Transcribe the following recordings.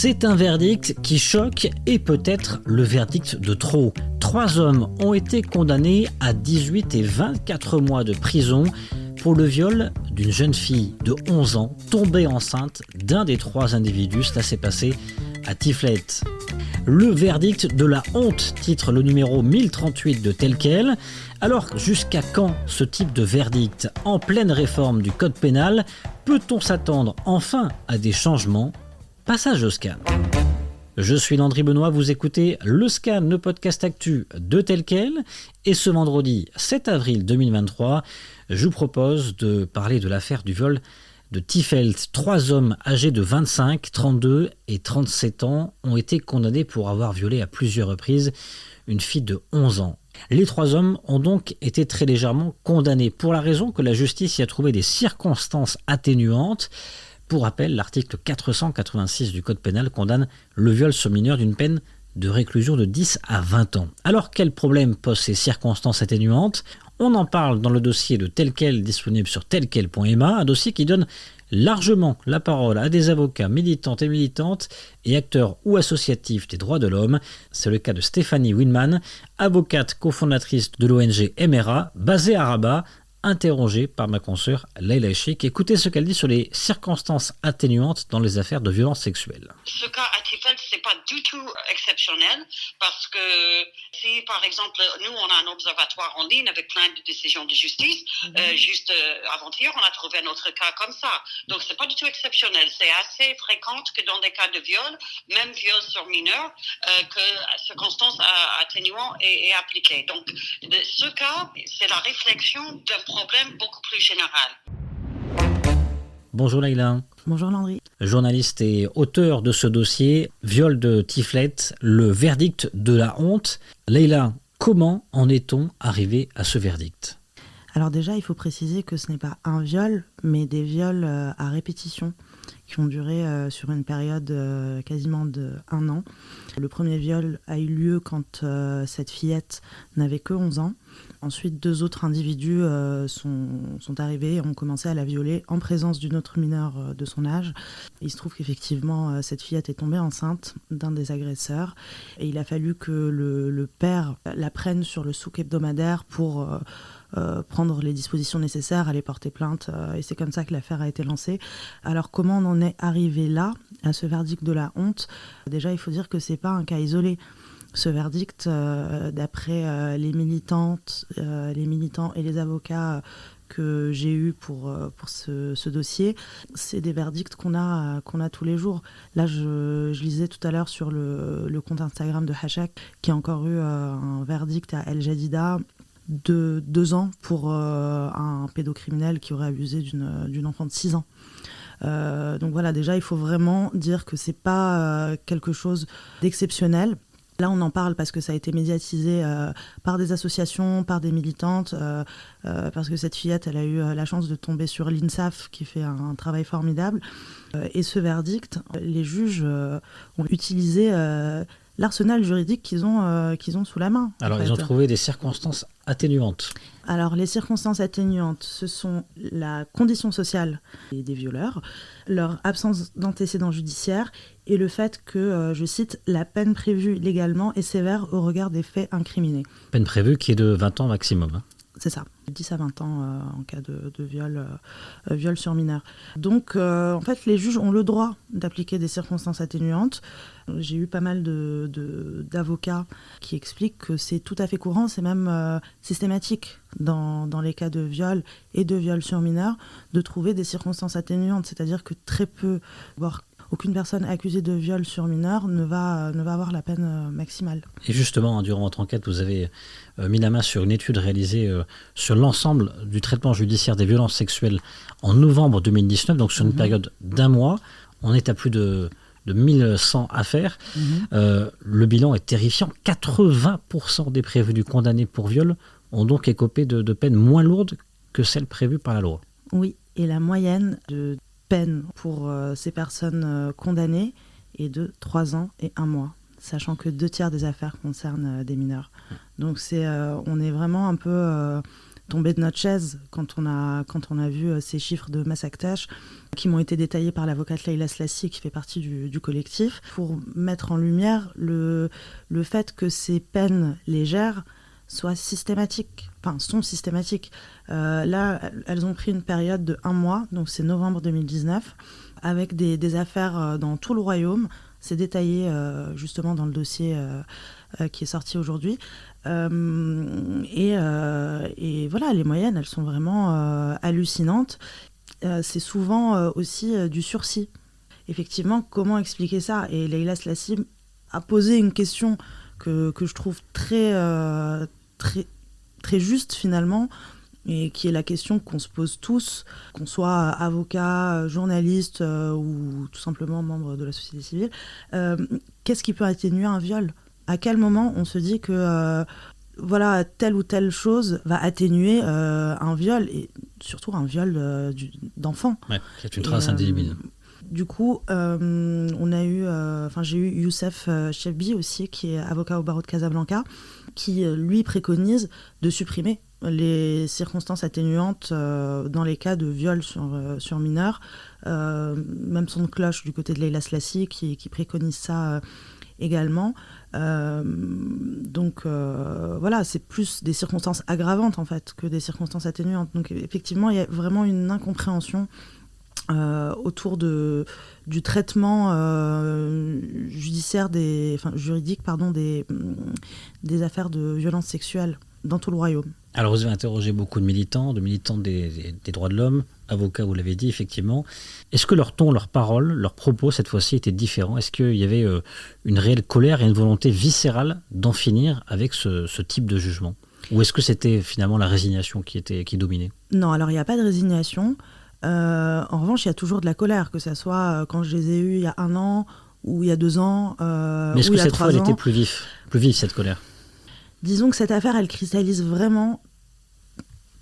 C'est un verdict qui choque et peut-être le verdict de trop. 3 hommes ont été condamnés à 18 et 24 mois de prison pour le viol d'une jeune fille de 11 ans tombée enceinte d'un des 3 individus. Cela s'est passé à Tiflet. Le verdict de la honte, titre le numéro 1038 de Tel Quel. Alors, jusqu'à quand ce type de verdict? En pleine réforme du code pénal, peut-on s'attendre enfin à des changements? Passage au scan. Je suis Landry Benoît, vous écoutez le scan, le podcast actu de Tel Quel. Et ce vendredi 7 avril 2023, je vous propose de parler de l'affaire du viol de Tifelt. 3 hommes âgés de 25, 32 et 37 ans ont été condamnés pour avoir violé à plusieurs reprises une fille de 11 ans. Les 3 hommes ont donc été très légèrement condamnés pour la raison que la justice y a trouvé des circonstances atténuantes. Pour rappel, l'article 486 du Code pénal condamne le viol sur mineur d'une peine de réclusion de 10 à 20 ans. Alors, quel problème posent ces circonstances atténuantes? On en parle dans le dossier de Tel Quel disponible sur telquel.ma, un dossier qui donne largement la parole à des avocats militantes et militantes et acteurs ou associatifs des droits de l'homme. C'est le cas de Stéphanie Winman, avocate cofondatrice de l'ONG MRA, basée à Rabat, interrogée par ma consoeur Leïla Cheikh. Écoutez ce qu'elle dit sur les circonstances atténuantes dans les affaires de violences sexuelles. Ce cas à Tifelt, c'est pas du tout exceptionnel parce que si, par exemple, nous, on a un observatoire en ligne avec plein de décisions de justice, juste avant-hier, on a trouvé un autre cas comme ça. Donc, c'est pas du tout exceptionnel. C'est assez fréquent que dans des cas de viol, même viol sur mineur, que circonstance atténuante est appliquée. Donc, ce cas, c'est la réflexion d'un problème beaucoup plus général. Bonjour Leïla. Bonjour Landry. Journaliste et auteur de ce dossier, viol de Tiflet, le verdict de la honte. Leïla, comment en est-on arrivé à ce verdict? Alors déjà, il faut préciser que ce n'est pas un viol, mais des viols à répétition qui ont duré sur une période quasiment d'1 an. Le premier viol a eu lieu quand cette fillette n'avait que 11 ans. Ensuite, 2 autres individus sont arrivés et ont commencé à la violer en présence d'une autre mineure de son âge. Il se trouve qu'effectivement, cette fillette est tombée enceinte d'un des agresseurs et il a fallu que le père la prenne sur le souk hebdomadaire pour prendre les dispositions nécessaires, aller porter plainte, et c'est comme ça que l'affaire a été lancée. Alors comment on en est arrivé là, à ce verdict de la honte? Déjà, il faut dire que c'est pas un cas isolé. Ce verdict, d'après les militants et les avocats que j'ai eus pour ce dossier, c'est des verdicts qu'on a tous les jours. Là, je lisais tout à l'heure sur le compte Instagram de Hachak qu'il y a encore eu un verdict à El Jadida de 2 ans pour un pédocriminel qui aurait abusé d'une enfant de 6 ans. Donc voilà, déjà, il faut vraiment dire que c'est pas quelque chose d'exceptionnel. Là, on en parle parce que ça a été médiatisé par des associations, par des militantes, parce que cette fillette, elle a eu la chance de tomber sur l'INSAF, qui fait un travail formidable. Et ce verdict, les juges ont utilisé l'arsenal juridique qu'ils ont sous la main. Alors, ils ont trouvé des circonstances atténuantes. Alors, les circonstances atténuantes, ce sont la condition sociale des violeurs, leur absence d'antécédents judiciaires et le fait que, je cite, la peine prévue légalement est sévère au regard des faits incriminés. Peine prévue qui est de 20 ans maximum. C'est ça, 10 à 20 ans en cas de viol sur mineur. Donc, en fait, les juges ont le droit d'appliquer des circonstances atténuantes. J'ai eu pas mal d'avocats qui expliquent que c'est tout à fait courant, c'est même systématique dans les cas de viol et de viol sur mineur, de trouver des circonstances atténuantes. C'est-à-dire que très peu, voire aucune personne accusée de viol sur mineur ne va avoir la peine maximale. Et justement, durant votre enquête, vous avez mis la main sur une étude réalisée sur l'ensemble du traitement judiciaire des violences sexuelles en novembre 2019, donc sur une période d'1 mois. On est à plus de 1100 affaires. Le bilan est terrifiant. 80% des prévenus condamnés pour viol ont donc écopé de peines moins lourdes que celles prévues par la loi. Oui, et la moyenne de peine pour ces personnes condamnées est de 3 ans et 1 mois, sachant que 2 tiers des affaires concernent des mineurs. Donc on est vraiment un peu tombé de notre chaise quand on a vu ces chiffres de Massaktash qui m'ont été détaillés par l'avocate Leïla Slassi qui fait partie du collectif, pour mettre en lumière le fait que ces peines légères sont systématiques. Là, elles ont pris une période de 1 mois, donc c'est novembre 2019, avec des affaires dans tout le royaume. C'est détaillé justement dans le dossier qui est sorti aujourd'hui. Et voilà, les moyennes, elles sont vraiment hallucinantes. C'est souvent aussi du sursis. Effectivement, comment expliquer ça ? Et Leïla Slassi a posé une question que je trouve très juste finalement, et qui est la question qu'on se pose tous, qu'on soit avocat, journaliste ou tout simplement membre de la société civile. Qu'est-ce qui peut atténuer un viol ? À quel moment on se dit que voilà, telle ou telle chose va atténuer un viol, et surtout un viol d'enfant. Ouais, qui est une trace indélébile. Du coup, j'ai eu Youssef Chebbi aussi, qui est avocat au barreau de Casablanca, qui lui préconise de supprimer les circonstances atténuantes dans les cas de viol sur mineurs. Même son cloche du côté de Leïla Slassi qui préconise ça également. Donc voilà, c'est plus des circonstances aggravantes en fait que des circonstances atténuantes. Donc effectivement, il y a vraiment une incompréhension autour du traitement juridique des affaires de violences sexuelles dans tout le royaume. Alors vous avez interrogé beaucoup de militants des droits de l'homme, avocats, vous l'avez dit effectivement. Est-ce que leur ton, leurs paroles, leurs propos cette fois-ci étaient différents ? Est-ce qu'il y avait une réelle colère et une volonté viscérale d'en finir avec ce type de jugement ? Ou est-ce que c'était finalement la résignation qui dominait ? Non, alors il n'y a pas de résignation. En revanche, il y a toujours de la colère, que ce soit quand je les ai eus il y a 1 an ou il y a 2 ans. Mais est-ce que cette fois, elle était plus vive cette colère ? Disons que cette affaire, elle cristallise vraiment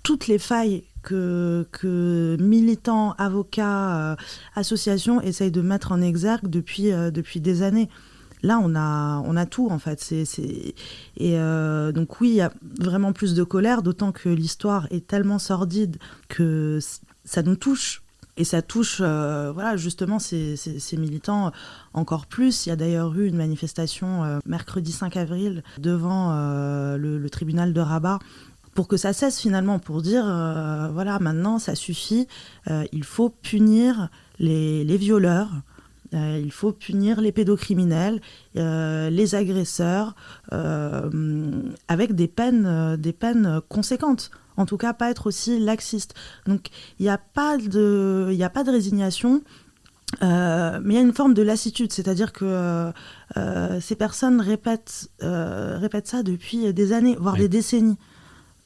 toutes les failles que militants, avocats, associations essayent de mettre en exergue depuis des années. Là, on a tout, en fait. Donc oui, il y a vraiment plus de colère, d'autant que l'histoire est tellement sordide que ça nous touche. Et ça touche justement ces militants encore plus. Il y a d'ailleurs eu une manifestation mercredi 5 avril devant le tribunal de Rabat pour que ça cesse finalement, pour dire maintenant ça suffit, il faut punir les violeurs, il faut punir les pédocriminels, les agresseurs, avec des peines conséquentes. En tout cas, pas être aussi laxiste. Donc, il n'y a pas de résignation, mais il y a une forme de lassitude. C'est-à-dire que ces personnes répètent ça depuis des années, voire des décennies.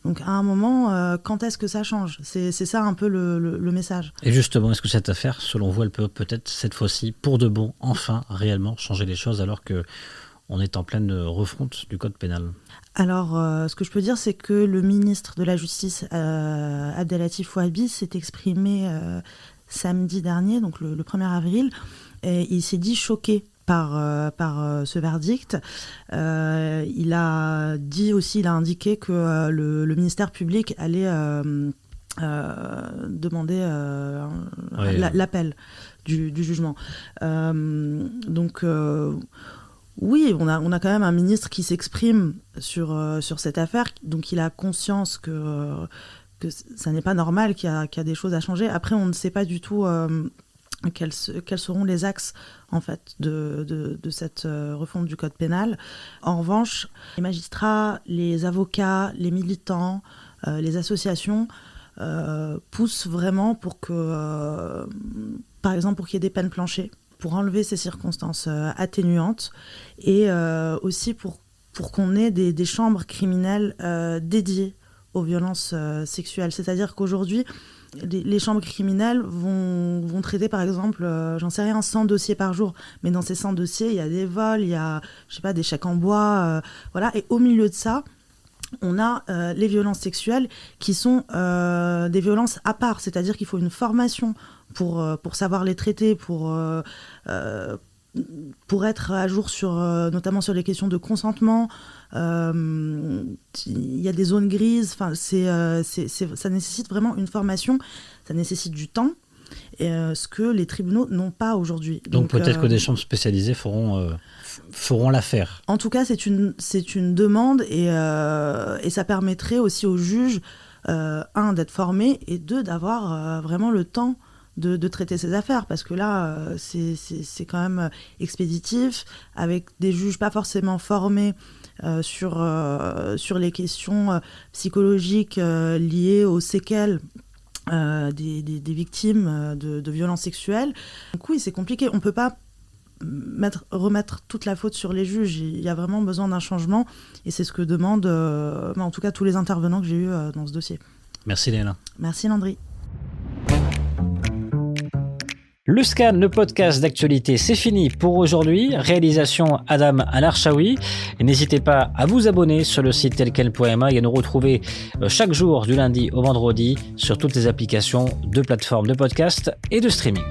Donc, à un moment, quand est-ce que ça change ? C'est ça un peu le message. Et justement, est-ce que cette affaire, selon vous, elle peut peut-être, cette fois-ci, pour de bon, enfin, réellement changer les choses, alors qu'on est en pleine refonte du code pénal ? Alors, ce que je peux dire, c'est que le ministre de la Justice, Abdelatif Ouahabi, s'est exprimé samedi dernier, donc le 1er avril, et il s'est dit choqué par ce verdict. Il a indiqué que le ministère public allait demander l'appel du jugement. Oui, on a quand même un ministre qui s'exprime sur cette affaire, donc il a conscience que ça n'est pas normal, qu'il y a des choses à changer. Après, on ne sait pas du tout quels seront les axes en fait de cette refonte du code pénal. En revanche, les magistrats, les avocats, les militants, les associations poussent vraiment pour que, par exemple, pour qu'il y ait des peines planchées, pour enlever ces circonstances atténuantes, et aussi pour qu'on ait des chambres criminelles dédiées aux violences sexuelles. C'est-à-dire qu'aujourd'hui, les chambres criminelles vont traiter, par exemple, 100 dossiers par jour. Mais dans ces 100 dossiers, il y a des vols, il y a, des chèques en bois, voilà. Et au milieu de ça, on a les violences sexuelles qui sont des violences à part. C'est-à-dire qu'il faut une formation pour savoir les traiter, pour pour être à jour notamment sur les questions de consentement, il y a des zones grises. Enfin, ça nécessite vraiment une formation, ça nécessite du temps, ce que les tribunaux n'ont pas aujourd'hui. Donc peut-être que des chambres spécialisées feront l'affaire. En tout cas, c'est une demande et ça permettrait aussi aux juges, d'être formés et d'avoir vraiment le temps de traiter ces affaires, parce que là, c'est quand même expéditif, avec des juges pas forcément formés sur les questions psychologiques liées aux séquelles des victimes de violences sexuelles. Donc oui, c'est compliqué. On ne peut pas remettre toute la faute sur les juges. Il y a vraiment besoin d'un changement, et c'est ce que demandent en tout cas tous les intervenants que j'ai eus dans ce dossier. Merci Léna. Merci Landry. Le Scan, le podcast d'actualité, c'est fini pour aujourd'hui. Réalisation Adam Al-Arshawi. Et n'hésitez pas à vous abonner sur le site telquel.ma et à nous retrouver chaque jour du lundi au vendredi sur toutes les applications de plateformes de podcast et de streaming.